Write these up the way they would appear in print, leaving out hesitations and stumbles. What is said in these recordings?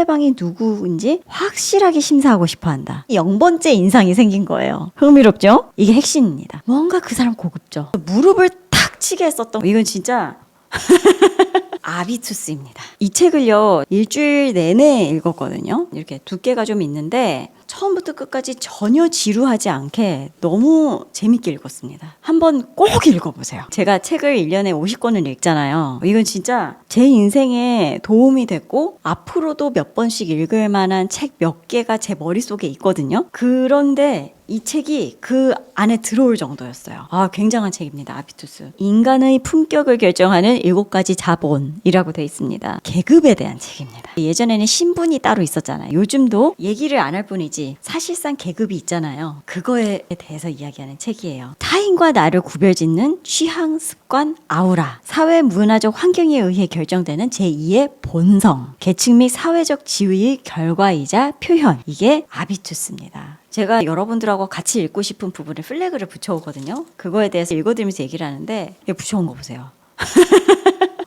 상대방이 누구인지 확실하게 심사하고 싶어 한다. 0번째 인상이 생긴 거예요. 흥미롭죠? 이게 핵심입니다. 뭔가 그 사람 고급져. 무릎을 탁 치게 했었던 이건 진짜 아비투스입니다. 이 책을요 일주일 내내 읽었거든요. 이렇게 두께가 좀 있는데 처음부터 끝까지 전혀 지루하지 않게 너무 재밌게 읽었습니다. 한번 꼭 읽어보세요. 제가 책을 1년에 50권을 읽잖아요. 이건 진짜 제 인생에 도움이 됐고 앞으로도 몇 번씩 읽을 만한 책 몇 개가 제 머릿속에 있거든요. 그런데 이 책이 그 안에 들어올 정도였어요. 굉장한 책입니다. 아비투스. 인간의 품격을 결정하는 7가지 자본이라고 되어 있습니다. 계급에 대한 책입니다. 예전에는 신분이 따로 있었잖아요. 요즘도 얘기를 안 할 뿐이지 사실상 계급이 있잖아요. 그거에 대해서 이야기하는 책이에요. 타인과 나를 구별짓는 취향, 습관, 아우라, 사회 문화적 환경에 의해 결정되는 제2의 본성, 계층 및 사회적 지위의 결과이자 표현. 이게 아비투스입니다. 제가 여러분들하고 같이 읽고 싶은 부분에 플래그를 붙여오거든요. 그거에 대해서 읽어드리면서 얘기를 하는데 붙여온 거 보세요.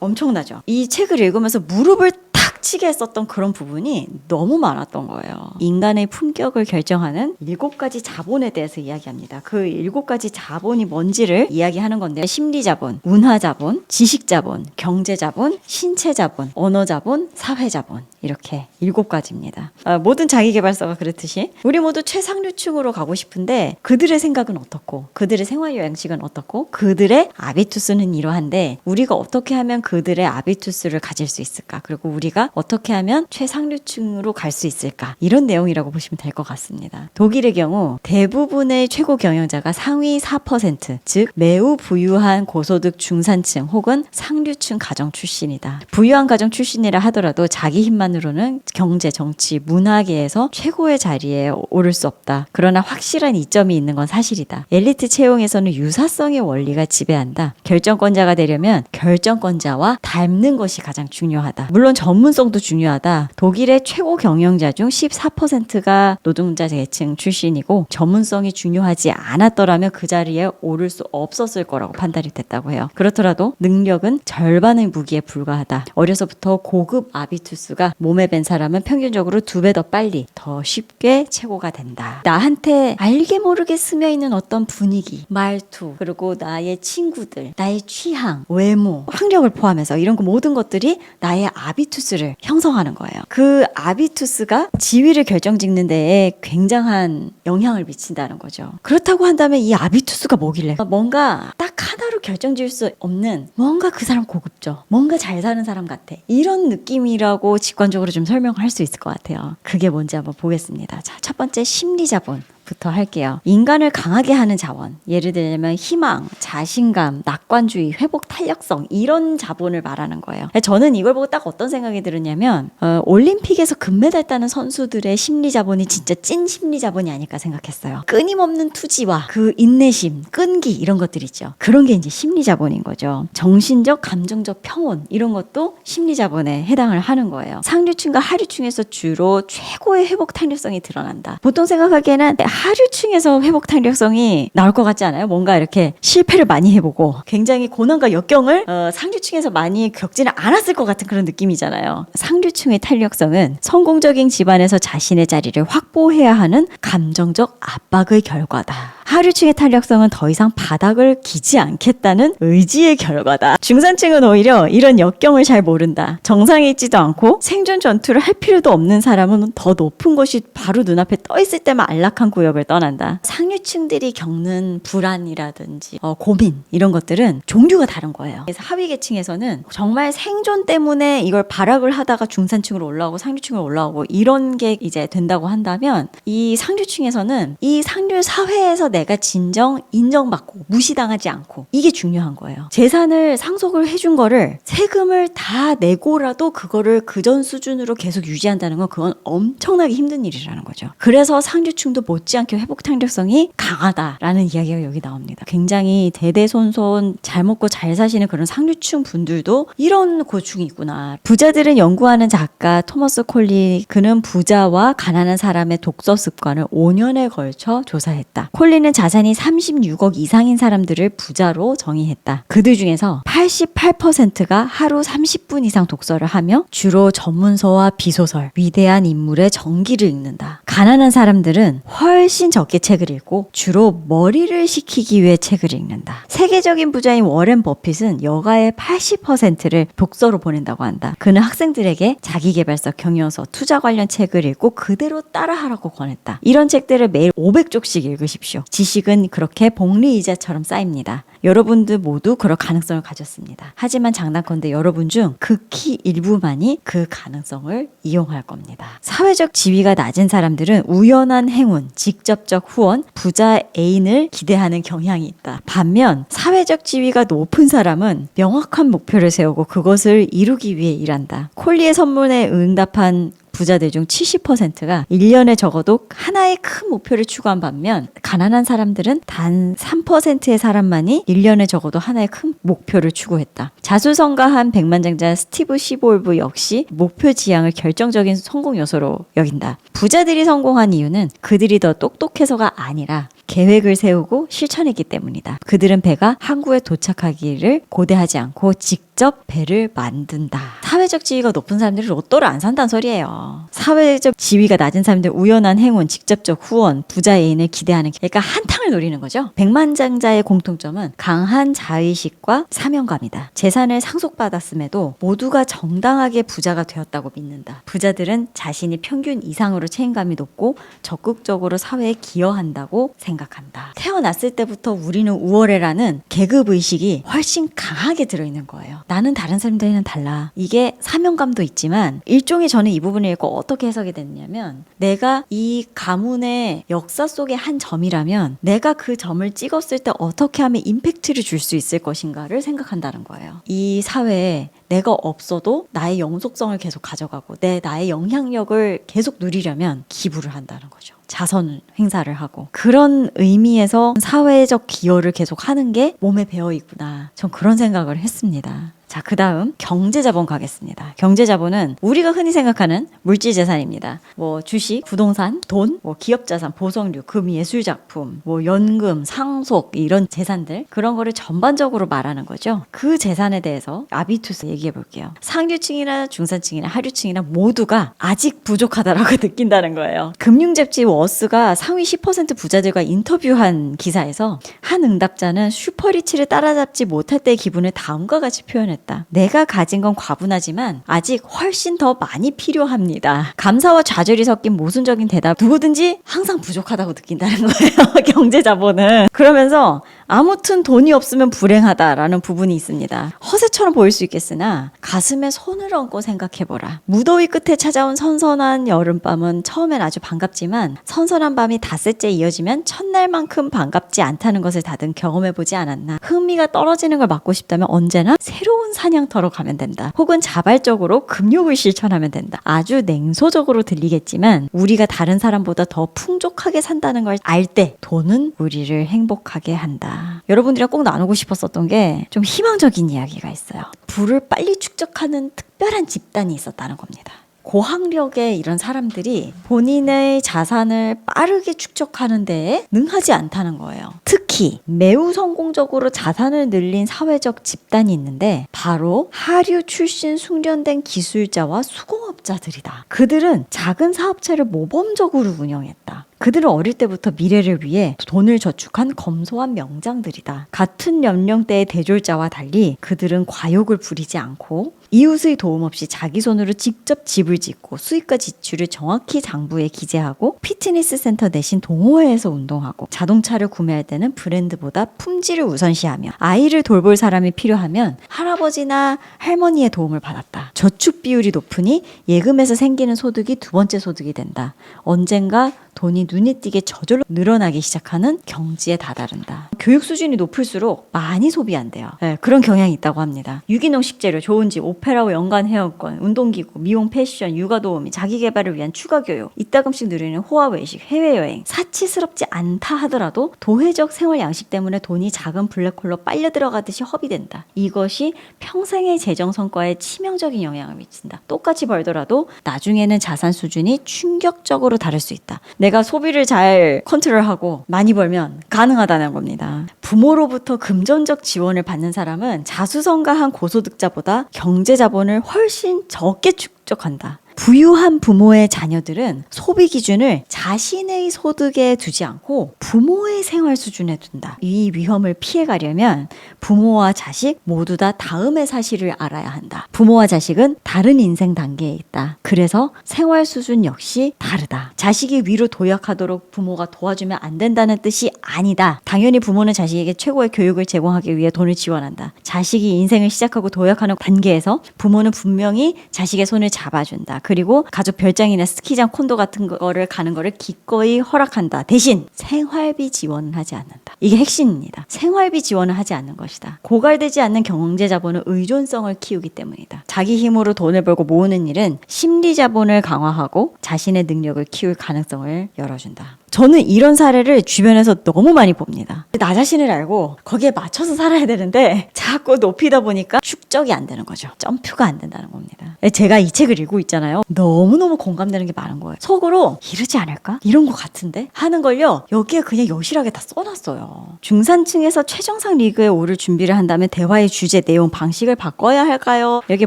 엄청나죠? 이 책을 읽으면서 무릎을 탁 치게 했었던 그런 부분이 너무 많았던 거예요. 인간의 품격을 결정하는 7가지 자본에 대해서 이야기합니다. 그 7가지 자본이 뭔지를 이야기하는 건데 심리자본, 문화자본, 지식자본, 경제자본, 신체자본, 언어자본, 사회자본 이렇게 7가지입니다. 모든 자기계발서가 그렇듯이 우리 모두 최상류층으로 가고 싶은데 그들의 생각은 어떻고 그들의 생활 양식은 어떻고 그들의 아비투스는 이러한데 우리가 어떻게 하면 그들의 아비투스를 가질 수 있을까? 그리고 우리가 어떻게 하면 최상류층으로 갈 수 있을까? 이런 내용이라고 보시면 될 것 같습니다. 독일의 경우 대부분의 최고 경영자가 상위 4%, 즉 매우 부유한 고소득 중산층 혹은 상류층 가정 출신이다. 부유한 가정 출신이라 하더라도 자기 힘만으로는 경제, 정치, 문화계에서 최고의 자리에 오를 수 없다. 그러나 확실한 이점이 있는 건 사실이다. 엘리트 채용에서는 유사성의 원리가 지배한다. 결정권자가 되려면 결정권자와 닮는 것이 가장 중요하다. 물론 전문성도 중요하다. 독일의 최고 경영자 중 14%가 노동자 계층 출신이고 전문성이 중요하지 않았더라면 그 자리에 오를 수 없었을 거라고 판단이 됐다고 해요. 그렇더라도 능력은 절반의 무기에 불과하다. 어려서부터 고급 아비투스가 몸에 밴 사람은 평균적으로 2배 더 빨리 더 쉽게 최고가 된다. 나한테 알게 모르게 스며있는 어떤 분위기, 말투, 그리고 나의 친구들, 나의 취향, 외모, 학력을 포함해서 이런 모든 것들이 나의 아비투스를 형성하는 거예요. 그 아비투스가 지위를 결정짓는 데에 굉장한 영향을 미친다는 거죠. 그렇다고 한다면 이 아비투스가 뭐길래 뭔가 딱 하나로 결정지을 수 없는 뭔가 그 사람 고급져, 뭔가 잘 사는 사람 같아, 이런 느낌이라고 직관적으로 좀 설명할 수 있을 것 같아요. 그게 뭔지 한번 보겠습니다. 자, 첫 번째 심리자본 부터 할게요. 인간을 강하게 하는 자원, 예를 들면 희망, 자신감, 낙관주의, 회복 탄력성, 이런 자본을 말하는 거예요. 저는 이걸 보고 딱 어떤 생각이 들었냐면 올림픽에서 금메달 따는 선수들의 심리자본이 진짜 찐 심리자본이 아닐까 생각했어요. 끊임없는 투지와 그 인내심, 끈기, 이런 것들 있죠. 그런 게 이제 심리자본인 거죠. 정신적, 감정적 평온, 이런 것도 심리자본에 해당을 하는 거예요. 상류층과 하류층에서 주로 최고의 회복 탄력성이 드러난다. 보통 생각하기에는 하류층에서 회복 탄력성이 나올 것 같지 않아요? 뭔가 이렇게 실패를 많이 해보고 굉장히 고난과 역경을 상류층에서 많이 겪지는 않았을 것 같은 그런 느낌이잖아요. 상류층의 탄력성은 성공적인 집안에서 자신의 자리를 확보해야 하는 감정적 압박의 결과다. 하류층의 탄력성은 더 이상 바닥을 기지 않겠다는 의지의 결과다. 중산층은 오히려 이런 역경을 잘 모른다. 정상에 있지도 않고 생존 전투를 할 필요도 없는 사람은 더 높은 곳이 바로 눈앞에 떠 있을 때만 안락한 구역을 떠난다. 상류층들이 겪는 불안이라든지 고민, 이런 것들은 종류가 다른 거예요. 그래서 하위 계층에서는 정말 생존 때문에 이걸 발악을 하다가 중산층으로 올라오고 상류층으로 올라오고 이런 게 이제 된다고 한다면, 이 상류층에서는 이 상류 사회에서 내가 진정 인정받고 무시당하지 않고, 이게 중요한 거예요. 재산을 상속을 해준 거를 세금을 다 내고라도 그거를 그전 수준으로 계속 유지한다는 건 그건 엄청나게 힘든 일이라는 거죠. 그래서 상류층도 못지않게 회복 탄력성이 강하다라는 이야기가 여기 나옵니다. 굉장히 대대손손 잘 먹고 잘 사시는 그런 상류층 분들도 이런 고충이 있구나. 부자들은 연구하는 작가 토머스 콜리, 그는 부자와 가난한 사람의 독서 습관을 5년에 걸쳐 조사했다. 콜리는 국가는 자산이 36억 이상인 사람들을 부자로 정의했다. 그들 중에서 88%가 하루 30분 이상 독서를 하며 주로 전문서와 비소설, 위대한 인물의 전기를 읽는다. 가난한 사람들은 훨씬 적게 책을 읽고 주로 머리를 식히기 위해 책을 읽는다. 세계적인 부자인 워렌 버핏은 여가의 80%를 독서로 보낸다고 한다. 그는 학생들에게 자기계발서, 경영서, 투자 관련 책을 읽고 그대로 따라하라고 권했다. 이런 책들을 매일 500쪽씩 읽으십시오. 지식은 그렇게 복리이자처럼 쌓입니다. 여러분들 모두 그럴 가능성을 가졌습니다. 하지만 장단컨대 여러분 중 극히 일부만이 그 가능성을 이용할 겁니다. 사회적 지위가 낮은 사람들은 우연한 행운, 직접적 후원, 부자 애인을 기대하는 경향이 있다. 반면 사회적 지위가 높은 사람은 명확한 목표를 세우고 그것을 이루기 위해 일한다. 콜리의 선물에 응답한 부자들 중 70%가 1년에 적어도 하나의 큰 목표를 추구한 반면 가난한 사람들은 단 3%의 사람만이 1년에 적어도 하나의 큰 목표를 추구했다. 자수성가한 백만장자 스티브 시볼브 역시 목표 지향을 결정적인 성공 요소로 여긴다. 부자들이 성공한 이유는 그들이 더 똑똑해서가 아니라 계획을 세우고 실천했기 때문이다. 그들은 배가 항구에 도착하기를 고대하지 않고 직접 배를 만든다. 사회적 지위가 높은 사람들이 로또를 안 산다는 소리예요. 사회적 지위가 낮은 사람들 우연한 행운, 직접적 후원, 부자 애인을 기대하는 그러니까 한탕을 노리는 거죠. 백만장자의 공통점은 강한 자의식과 사명감이다. 재산을 상속받았음에도 모두가 정당하게 부자가 되었다고 믿는다. 부자들은 자신이 평균 이상으로 책임감이 높고 적극적으로 사회에 기여한다고 생각한다. 태어났을 때부터 우리는 우월해라는 계급의식이 훨씬 강하게 들어있는 거예요. 나는 다른 사람들이랑 달라. 이게 사명감도 있지만 일종의 저는 이 부분을 읽고 어떻게 해석이 됐냐면 내가 이 가문의 역사 속의 한 점이라면 내가 그 점을 찍었을 때 어떻게 하면 임팩트를 줄 수 있을 것인가를 생각한다는 거예요. 이 사회에 내가 없어도 나의 영속성을 계속 가져가고 나의 영향력을 계속 누리려면 기부를 한다는 거죠. 자선 행사를 하고 그런 의미에서 사회적 기여를 계속 하는 게 몸에 배어있구나. 전 그런 생각을 했습니다. 자, 그 다음 경제자본 가겠습니다. 경제자본은 우리가 흔히 생각하는 물질재산입니다. 뭐 주식, 부동산, 돈, 뭐 기업자산, 보석류, 금, 예술작품, 뭐 연금, 상속 이런 재산들 그런 거를 전반적으로 말하는 거죠. 그 재산에 대해서 아비투스 얘기해 볼게요. 상류층이나 중산층이나 하류층이나 모두가 아직 부족하다라고 느낀다는 거예요. 금융잡지 워스가 상위 10% 부자들과 인터뷰한 기사에서 한 응답자는 슈퍼리치를 따라잡지 못할 때의 기분을 다음과 같이 표현했다. 내가 가진 건 과분하지만 아직 훨씬 더 많이 필요합니다. 감사와 좌절이 섞인 모순적인 대답. 누구든지 항상 부족하다고 느낀다는 거예요. 경제자본은. 그러면서 아무튼 돈이 없으면 불행하다라는 부분이 있습니다. 허세처럼 보일 수 있겠으나 가슴에 손을 얹고 생각해보라. 무더위 끝에 찾아온 선선한 여름밤은 처음엔 아주 반갑지만 선선한 밤이 닷새째 이어지면 첫날만큼 반갑지 않다는 것을 다들 경험해보지 않았나. 흥미가 떨어지는 걸 막고 싶다면 언제나 새로운 사냥터로 가면 된다. 혹은 자발적으로 금욕을 실천하면 된다. 아주 냉소적으로 들리겠지만 우리가 다른 사람보다 더 풍족하게 산다는 걸 알 때 돈은 우리를 행복하게 한다. 여러분들이랑 꼭 나누고 싶었었던 게 좀 희망적인 이야기가 있어요. 부를 빨리 축적하는 특별한 집단이 있었다는 겁니다. 고학력의 이런 사람들이 본인의 자산을 빠르게 축적하는 데에 능하지 않다는 거예요. 특히 매우 성공적으로 자산을 늘린 사회적 집단이 있는데 바로 하류 출신 숙련된 기술자와 수공업자들이다. 그들은 작은 사업체를 모범적으로 운영했다. 그들은 어릴 때부터 미래를 위해 돈을 저축한 검소한 명장들이다. 같은 연령대의 대졸자와 달리 그들은 과욕을 부리지 않고 이웃의 도움 없이 자기 손으로 직접 집을 짓고 수입과 지출을 정확히 장부에 기재하고 피트니스 센터 대신 동호회에서 운동하고 자동차를 구매할 때는 브랜드보다 품질을 우선시하며 아이를 돌볼 사람이 필요하면 할아버지나 할머니의 도움을 받았다. 저축 비율이 높으니 예금에서 생기는 소득이 두 번째 소득이 된다. 언젠가 돈이 눈에 띄게 저절로 늘어나기 시작하는 경지에 다다른다. 교육 수준이 높을수록 많이 소비한대요. 네, 그런 경향이 있다고 합니다. 유기농 식재료, 좋은 집, 오페라와 연간 회원권, 운동기구, 미용, 패션, 육아 도우미, 자기개발을 위한 추가 교육, 이따금씩 누리는 호화 외식, 해외여행. 사치스럽지 않다 하더라도 도회적 생활 양식 때문에 돈이 작은 블랙홀로 빨려 들어가듯이 허비된다. 이것이 평생의 재정 성과에 치명적인 영향을 미친다. 똑같이 벌더라도 나중에는 자산 수준이 충격적으로 다를 수 있다. 내가 소비를 잘 컨트롤하고 많이 벌면 가능하다는 겁니다. 부모로부터 금전적 지원을 받는 사람은 자수성가한 고소득자보다 경제 자본을 훨씬 적게 축적한다. 부유한 부모의 자녀들은 소비 기준을 자신의 소득에 두지 않고 부모의 생활 수준에 둔다. 이 위험을 피해가려면 부모와 자식 모두 다 다음의 사실을 알아야 한다. 부모와 자식은 다른 인생 단계에 있다. 그래서 생활 수준 역시 다르다. 자식이 위로 도약하도록 부모가 도와주면 안 된다는 뜻이 아니다. 당연히 부모는 자식에게 최고의 교육을 제공하기 위해 돈을 지원한다. 자식이 인생을 시작하고 도약하는 단계에서 부모는 분명히 자식의 손을 잡아준다. 그리고 가족 별장이나 스키장, 콘도 같은 거를 가는 거를 기꺼이 허락한다. 대신 생활비 지원은 하지 않는다. 이게 핵심입니다. 생활비 지원을 하지 않는 것이다. 고갈되지 않는 경제 자본은 의존성을 키우기 때문이다. 자기 힘으로 돈을 벌고 모으는 일은 심리 자본을 강화하고 자신의 능력을 키울 가능성을 열어준다. 저는 이런 사례를 주변에서 너무 많이 봅니다. 나 자신을 알고 거기에 맞춰서 살아야 되는데 자꾸 높이다 보니까 축적이 안 되는 거죠. 점프가 안 된다는 겁니다. 제가 이 책을 읽고 있잖아요. 너무너무 공감되는 게 많은 거예요. 속으로 이러지 않을까? 이런 거 같은데? 하는 걸요. 여기에 그냥 여실하게 다 써놨어요. 중산층에서 최정상 리그에 오를 준비를 한다면 대화의 주제, 내용, 방식을 바꿔야 할까요? 여기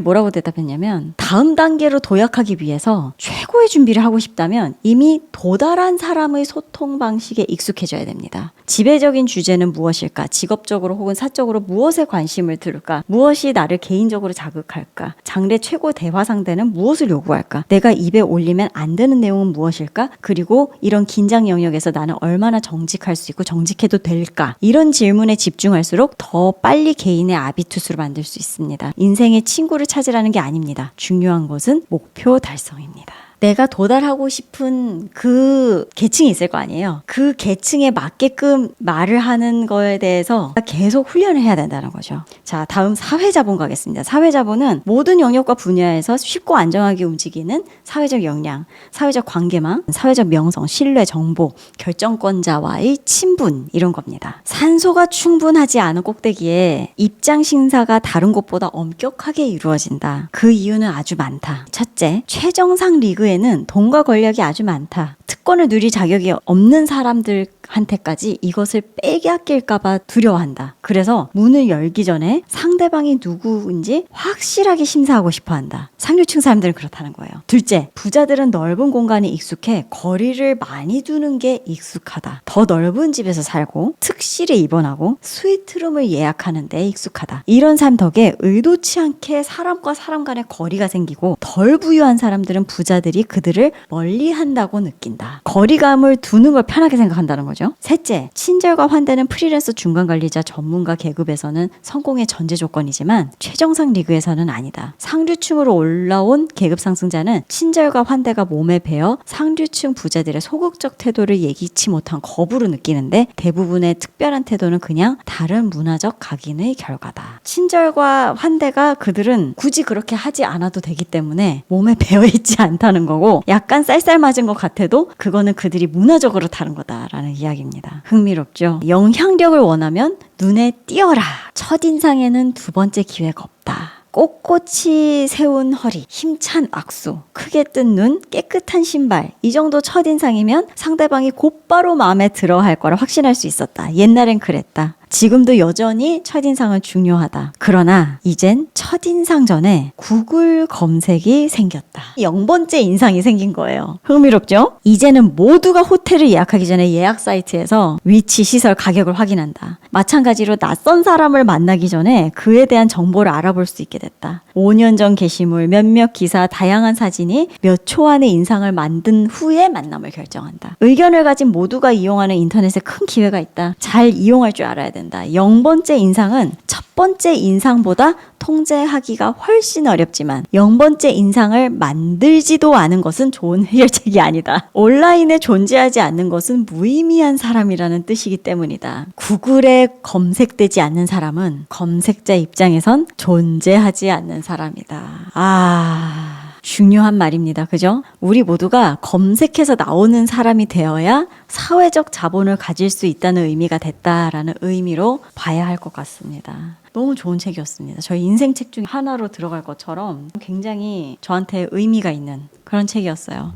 뭐라고 대답했냐면 다음 단계로 도약하기 위해서 최고의 준비를 하고 싶다면 이미 도달한 사람의 소통 방식에 익숙해져야 됩니다. 지배적인 주제는 무엇일까? 직업적으로 혹은 사적으로 무엇에 관심을 두를까? 무엇이 나를 개인적으로 자극할까? 장래 최고 대화 상대는 무엇을 요구할까? 내가 입에 올리면 안 되는 내용은 무엇일까? 그리고 이런 긴장 영역에서 나는 얼마나 정직할 수 있고 정직해도 될까? 이런 질문에 집중할수록 더 빨리 개인의 아비투스를 만들 수 있습니다. 인생의 친구를 찾으라는 게 아닙니다. 중요한 것은 목표 달성입니다. 내가 도달하고 싶은 그 계층이 있을 거 아니에요. 그 계층에 맞게끔 말을 하는 거에 대해서 계속 훈련을 해야 된다는 거죠. 자, 다음 사회자본 가겠습니다. 사회자본은 모든 영역과 분야에서 쉽고 안정하게 움직이는 사회적 역량, 사회적 관계망, 사회적 명성, 신뢰, 정보, 결정권자와의 친분 이런 겁니다. 산소가 충분하지 않은 꼭대기에 입장 심사가 다른 곳보다 엄격하게 이루어진다. 그 이유는 아주 많다. 첫째, 최정상 리그에는 돈과 권력이 아주 많다. 특권을 누릴 자격이 없는 사람들한테까지 이것을 빼앗길까봐 두려워한다. 그래서 문을 열기 전에 상대방이 누구인지 확실하게 심사하고 싶어한다. 상류층 사람들은 그렇다는 거예요. 둘째, 부자들은 넓은 공간에 익숙해 거리를 많이 두는 게 익숙하다. 더 넓은 집에서 살고 특실에 입원하고 스위트룸을 예약하는 데 익숙하다. 이런 삶 덕에 의도치 않게 사람과 사람 간의 거리가 생기고 덜 부유한 사람들은 부자들이 그들을 멀리한다고 느낀다. 거리감을 두는 걸 편하게 생각한다는 거죠. 셋째, 친절과 환대는 프리랜서 중간관리자 전문가 계급에서는 성공의 전제 조건이지만 최정상 리그에서는 아니다. 상류층으로 올라온 계급 상승자는 친절과 환대가 몸에 배어 상류층 부자들의 소극적 태도를 예기치 못한 거부로 느끼는데 대부분의 특별한 태도는 그냥 다른 문화적 각인의 결과다. 친절과 환대가 그들은 굳이 그렇게 하지 않아도 되기 때문에 몸에 배어있지 않다는 거고 약간 쌀쌀 맞은 것 같아도 그거는 그들이 문화적으로 다른 거다라는 이야기입니다. 흥미롭죠? 영향력을 원하면 눈에 띄어라. 첫인상에는 두 번째 기회가 없다. 꼿꼿이 세운 허리, 힘찬 악수, 크게 뜬 눈, 깨끗한 신발 이 정도 첫인상이면 상대방이 곧바로 마음에 들어 할 거라 확신할 수 있었다. 옛날엔 그랬다. 지금도 여전히 첫인상은 중요하다. 그러나 이젠 첫인상 전에 구글 검색이 생겼다. 0번째 인상이 생긴 거예요. 흥미롭죠? 이제는 모두가 호텔을 예약하기 전에 예약 사이트에서 위치, 시설, 가격을 확인한다. 마찬가지로 낯선 사람을 만나기 전에 그에 대한 정보를 알아볼 수 있게 됐다. 5년 전 게시물, 몇몇 기사, 다양한 사진이 몇 초 안에 인상을 만든 후에 만남을 결정한다. 의견을 가진 모두가 이용하는 인터넷에 큰 기회가 있다. 잘 이용할 줄 알아야 된다. 0번째 인상은 첫 번째 인상보다 통제하기가 훨씬 어렵지만 0번째 인상을 만들지도 않은 것은 좋은 해결책이 아니다. 온라인에 존재하지 않는 것은 무의미한 사람이라는 뜻이기 때문이다. 구글에 검색되지 않는 사람은 검색자 입장에선 존재하지 않는 사람이다. 중요한 말입니다. 그죠? 우리 모두가 검색해서 나오는 사람이 되어야 사회적 자본을 가질 수 있다는 의미가 됐다라는 의미로 봐야 할 것 같습니다. 너무 좋은 책이었습니다. 저희 인생책 중에 하나로 들어갈 것처럼 굉장히 저한테 의미가 있는 그런 책이었어요.